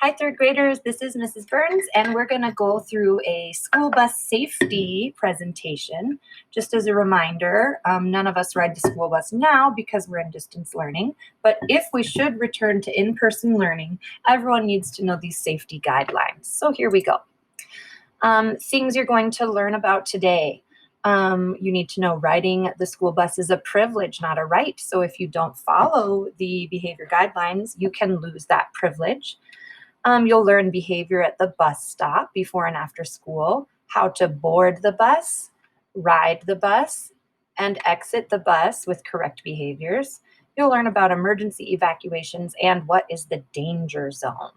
Hi, third graders. This is Mrs. Burns, and we're going to go through a school bus safety presentation. Just as a reminder, none of us ride the school bus now because we're in distance learning, but if we should return to in-person learning, everyone needs to know these safety guidelines. So here we go. Things you're going to learn about today. You need to know riding the school bus is a privilege, not a right. So if you don't follow the behavior guidelines, you can lose that privilege. You'll learn behavior at the bus stop before and after school, how to board the bus, ride the bus, and exit the bus with correct behaviors. You'll learn about emergency evacuations and what is the danger zone.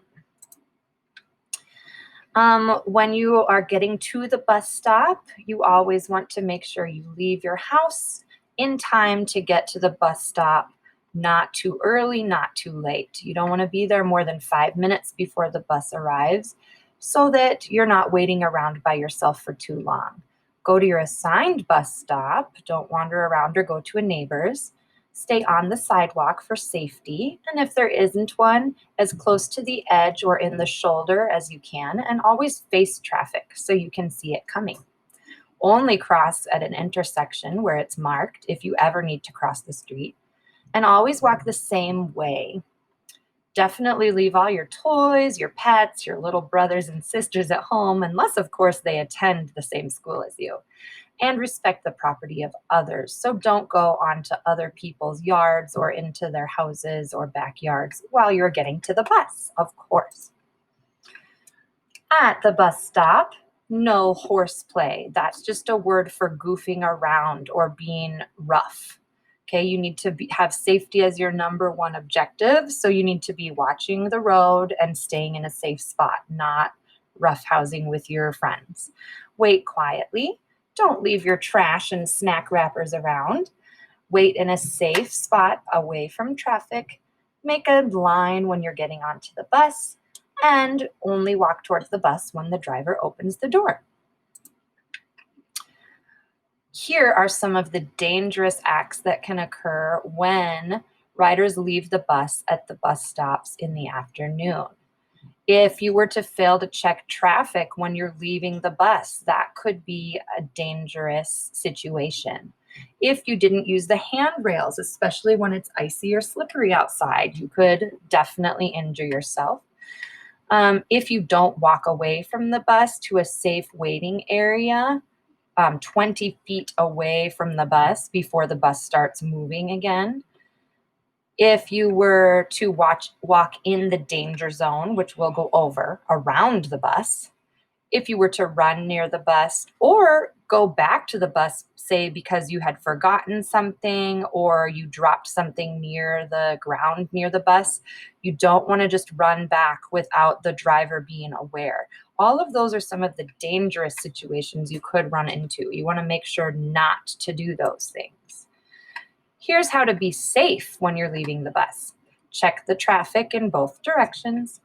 When you are getting to the bus stop, you always want to make sure you leave your house in time to get to the bus stop. Not too early, not too late. You don't want to be there more than 5 minutes before the bus arrives so that you're not waiting around by yourself for too long. Go to your assigned bus stop. Don't wander around or go to a neighbor's. Stay on the sidewalk for safety, and if there isn't one, as close to the edge or in the shoulder as you can, and always face traffic so you can see it coming. Only cross at an intersection where it's marked if you ever need to cross the street. And always walk the same way. Definitely leave all your toys, your pets, your little brothers and sisters at home, unless, of course, they attend the same school as you. And respect the property of others. So don't go onto other people's yards or into their houses or backyards while you're getting to the bus, of course. At the bus stop, no horseplay. That's just a word for goofing around or being rough. Okay, you need to have safety as your number one objective. So you need to be watching the road and staying in a safe spot, not roughhousing with your friends. Wait quietly. Don't leave your trash and snack wrappers around. Wait in a safe spot away from traffic. Make a line when you're getting onto the bus, and only walk towards the bus when the driver opens the door. Here are some of the dangerous acts that can occur when riders leave the bus at the bus stops in the afternoon. If you were to fail to check traffic when you're leaving the bus, that could be a dangerous situation. If you didn't use the handrails, especially when it's icy or slippery outside, you could definitely injure yourself. If you don't walk away from the bus to a safe waiting area, 20 feet away from the bus before the bus starts moving again. If you were to walk in the danger zone, which we'll go over, around the bus. If you were to run near the bus or go back to the bus, say because you had forgotten something or you dropped something near the ground near the bus, you don't want to just run back without the driver being aware. All of those are some of the dangerous situations you could run into. You want to make sure not to do those things. Here's how to be safe when you're leaving the bus. Check the traffic in both directions.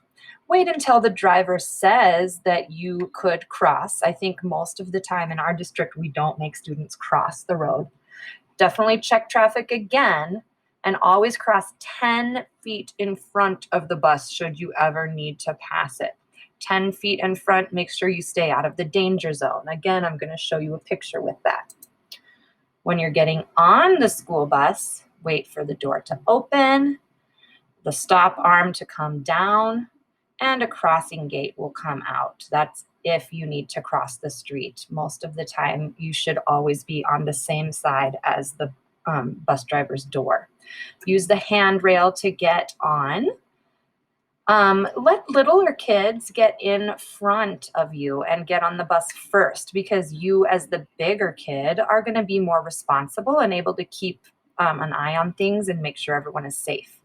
Wait until the driver says that you could cross. I think most of the time in our district, we don't make students cross the road. Definitely check traffic again, and always cross 10 feet in front of the bus should you ever need to pass it. 10 feet in front, make sure you stay out of the danger zone. Again, I'm going to show you a picture with that. When you're getting on the school bus, wait for the door to open, the stop arm to come down, and a crossing gate will come out. That's if you need to cross the street. Most of the time, you should always be on the same side as the bus driver's door. Use the handrail to get on. Let littler kids get in front of you and get on the bus first, because you as the bigger kid are going to be more responsible and able to keep an eye on things and make sure everyone is safe.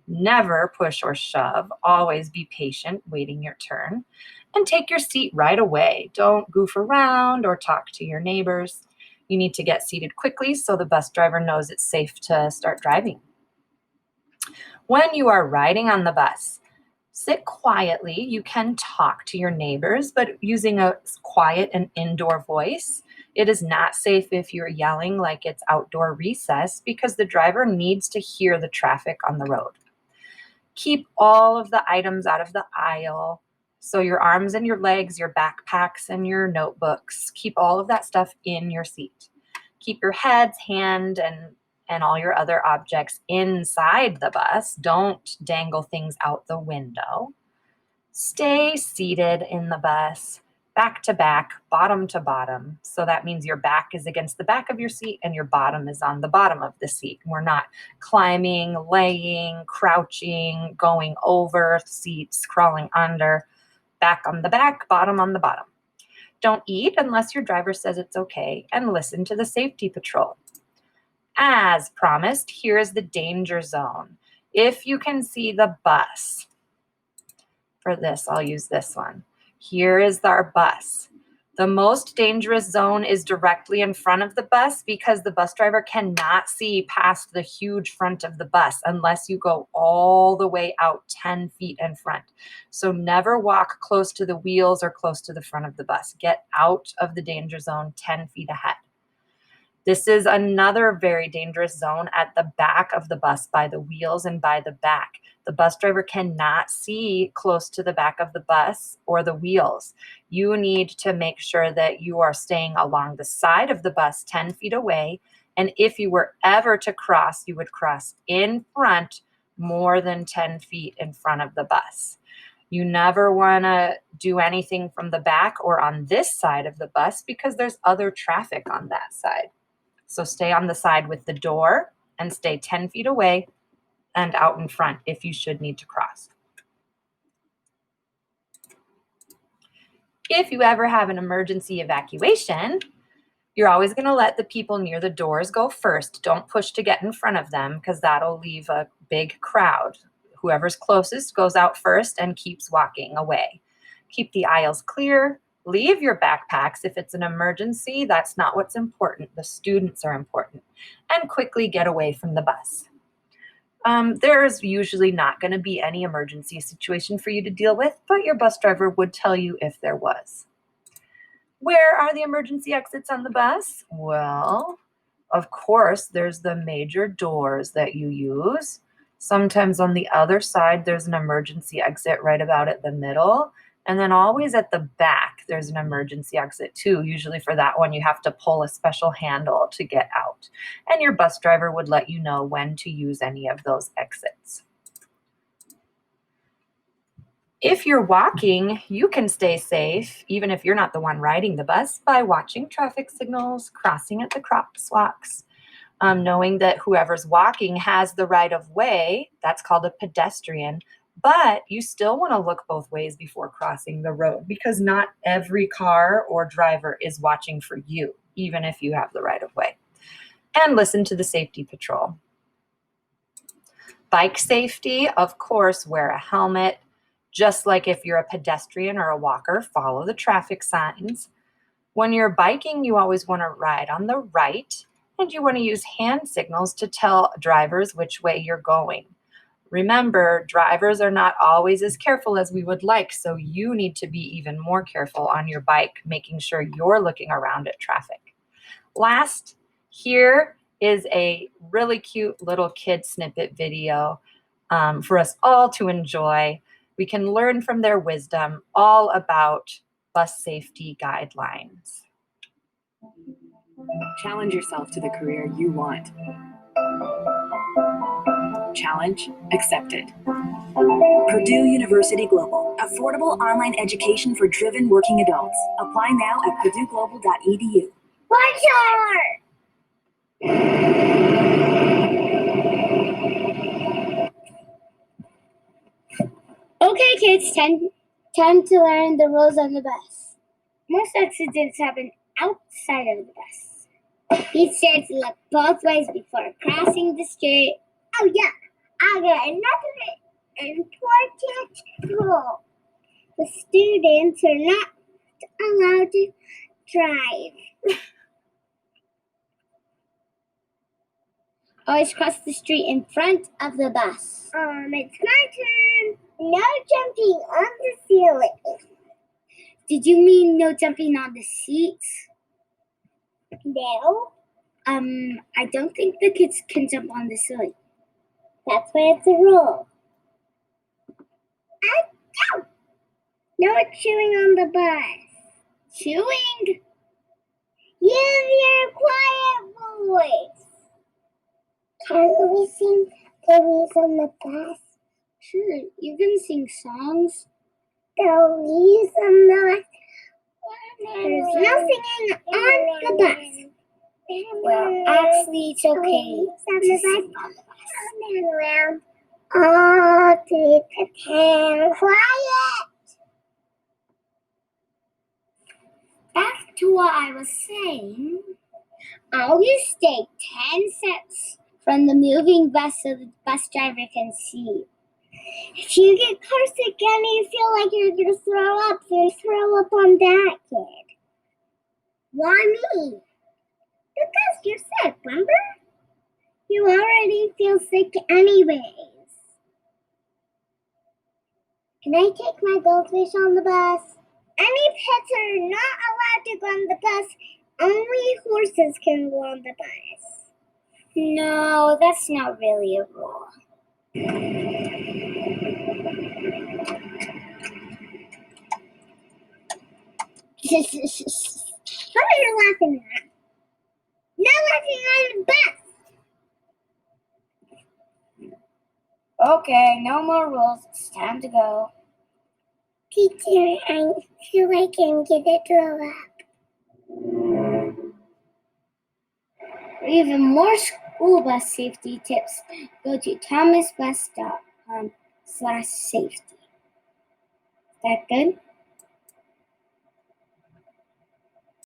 Never push or shove. Always be patient, waiting your turn. And take your seat right away. Don't goof around or talk to your neighbors. You need to get seated quickly so the bus driver knows it's safe to start driving. When you are riding on the bus, sit quietly. You can talk to your neighbors, but using a quiet and indoor voice. It is not safe if you're yelling like it's outdoor recess, because the driver needs to hear the traffic on the road. Keep all of the items out of the aisle. So your arms and your legs, your backpacks and your notebooks, keep all of that stuff in your seat. Keep your heads, hand, and all your other objects inside the bus. Don't dangle things out the window. Stay seated in the bus, back to back, bottom to bottom. So that means your back is against the back of your seat and your bottom is on the bottom of the seat. We're not climbing, laying, crouching, going over seats, crawling under. Back on the back, bottom on the bottom. Don't eat unless your driver says it's okay, and listen to the safety patrol. As promised, here is the danger zone. If you can see the bus, for this, I'll use this one. Here is our bus. The most dangerous zone is directly in front of the bus because the bus driver cannot see past the huge front of the bus unless you go all the way out 10 feet in front. So never walk close to the wheels or close to the front of the bus. Get out of the danger zone 10 feet ahead. This is another very dangerous zone at the back of the bus by the wheels and by the back. The bus driver cannot see close to the back of the bus or the wheels. You need to make sure that you are staying along the side of the bus 10 feet away. And if you were ever to cross, you would cross in front more than 10 feet in front of the bus. You never want to do anything from the back or on this side of the bus because there's other traffic on that side. So stay on the side with the door and stay 10 feet away and out in front if you should need to cross. If you ever have an emergency evacuation, you're always going to let the people near the doors go first. Don't push to get in front of them because that'll leave a big crowd. Whoever's closest goes out first and keeps walking away. Keep the aisles clear. Leave your backpacks if it's an emergency. That's not what's important. The students are important. And quickly get away from the bus. There's usually not going to be any emergency situation for you to deal with, but your bus driver would tell you if there was. Where are the emergency exits on the bus? Well, of course, there's the major doors that you use. Sometimes on the other side, there's an emergency exit right about at the middle. And then always at the back, there's an emergency exit too. Usually for that one, you have to pull a special handle to get out. And your bus driver would let you know when to use any of those exits. If you're walking, you can stay safe, even if you're not the one riding the bus, by watching traffic signals, crossing at the crosswalks, knowing that whoever's walking has the right of way. That's called a pedestrian. But you still want to look both ways before crossing the road because not every car or driver is watching for you, even if you have the right of way. And listen to the safety patrol. Bike safety, of course, wear a helmet. Just like if you're a pedestrian or a walker, follow the traffic signs. When you're biking, you always want to ride on the right, and you want to use hand signals to tell drivers which way you're going. Remember, drivers are not always as careful as we would like, so you need to be even more careful on your bike, making sure you're looking around at traffic. Last, here is a really cute little kid snippet video for us all to enjoy. We can learn from their wisdom all about bus safety guidelines. Challenge yourself to the career you want. Challenge accepted. Purdue University Global, affordable online education for driven working adults. Apply now at purdueglobal.edu. Watch out! Okay, kids, time to learn the rules on the bus. Most accidents happen outside of the bus. Be sure to look both ways before crossing the street. Oh yeah, I got another important rule. The students are not allowed to drive. Always cross the street in front of the bus. It's my turn. No jumping on the ceiling. Did you mean no jumping on the seats? No. I don't think the kids can jump on the ceiling. That's why it's a rule. Achoo! No chewing on the bus. Chewing? Use your quiet voice. Can we sing stories on the bus? Sure, you can sing songs. Stories on the bus. There's no singing on the bus. Well, actually, it's okay to sing on the bus. Oh, quiet! Back to what I was saying. Always stay 10 steps from the moving bus so the bus driver can see. If you get car sick and you feel like you're going to throw up, then throw up on that kid. Why me? Because you're sick, remember? You already feel sick anyways. Can I take my goldfish on the bus? Any pets are not allowed to go on the bus. Only horses can go on the bus. No, that's not really a rule. What are you laughing at? No laughing on the bus! Okay, no more rules. It's time to go. Teacher, I feel like I'm gonna throw up. For even more school bus safety tips, go to thomasbus.com/safety. Is that good?